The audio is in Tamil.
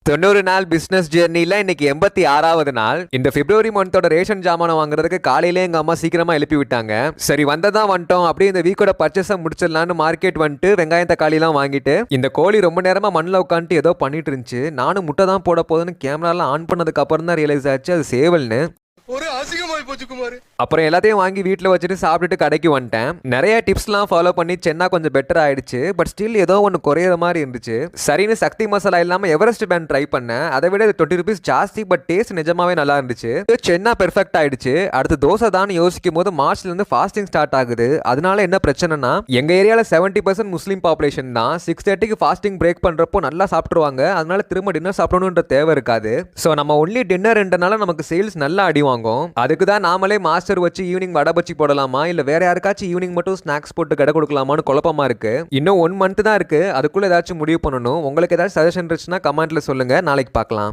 90 நாள் பிசினஸ் ஜெர்னில இன்னைக்கு 86வது நாள். இந்த பிப்ரவரி மந்தோட ரேஷன் ஜாமான் வாங்குறதுக்கு காலையிலே எங்க அம்மா சீக்கிரமா எழுப்பி விட்டாங்க. சரி வந்ததான் வந்துட்டோம், அப்படியே இந்த வீக்கோட பர்ச்சேஸை முடிச்சிடலான்னு மார்க்கெட் வந்துட்டு வெங்காயம் தக்காளி எல்லாம் வாங்கிட்டு இந்த கோழி ரொம்ப நேரமா மண்ணில் உட்காந்துட்டு ஏதோ பண்ணிட்டு இருந்துச்சு. நானும் முட்டை தான் போட போதுன்னு கேமராலாம் ஆன் பண்ணதுக்கு அப்புறம் தான் ரியலைஸ் ஆச்சு அது சேவல்னு. ஒரு அசிங்கமாய் போச்சு குமார். அப்புறம் எல்லாத்தையும் வாங்கி வீட்டில் வச்சுட்டு சாப்பிட்டுட்டு கடைக்கு வந்துட்டேன். நிறைய டிப்ஸ்லாம் ஃபாலோ பண்ணி சென்னா கொஞ்சம் பெட்டர் ஆயிடுச்சு. பட் ஸ்டில் ஏதோ ஒன்று குறையிற மாதிரி இருந்துச்சு. சரின்னு சக்தி மசாலா இல்லாமல் எவரெஸ்ட் பேண்ட் ட்ரை பண்ணேன். அதை விட இது 20 rupees ஜாஸ்தி, பட் டேஸ்ட் நிஜமாவே நல்லா இருந்துச்சு. சென்னா பெர்ஃபெக்ட் ஆயிடுச்சு. அடுத்து தோசை தான் யோசிக்கும் போது மார்ச்ல இருந்து ஃபாஸ்டிங் ஸ்டார்ட் ஆகுது. அதனால என்ன பிரச்சனைனா எங்க ஏரியாவில் 70% முஸ்லீம் பாப்புலேஷன் தான். 6:30க்கு ஃபாஸ்டிங் பிரேக் பண்றப்போ நல்லா சாப்பிட்டுருவாங்க. அதனால திரும்ப டின்னர் சாப்பிடணுன்ற தேவை இருக்காது. ஸோ நம்ம ஒன்லி டின்னர்ன்றனால நமக்கு சேல்ஸ் நல்லா அடி வாங்கும். அதுக்கு தான் நாமளே மாஸ்டர் வச்சு ஈவினிங் வடை பச்சி போடலாமா இல்ல வேற யாருக்காச்சும் ஈவினிங் மட்டும் ஸ்நாக்ஸ் போட்டு கடை கொடுக்கலாமான்னு குழப்பமா இருக்கு. இன்னும் 1 month தான் இருக்கு. அதுக்குள்ள ஏதாச்சும் முடிவு பண்ணணும். உங்களுக்கு ஏதாச்சும் சஜஷன் இருந்துச்சுன்னா கமெண்ட்ல சொல்லுங்க. நாளைக்கு பார்க்கலாம்.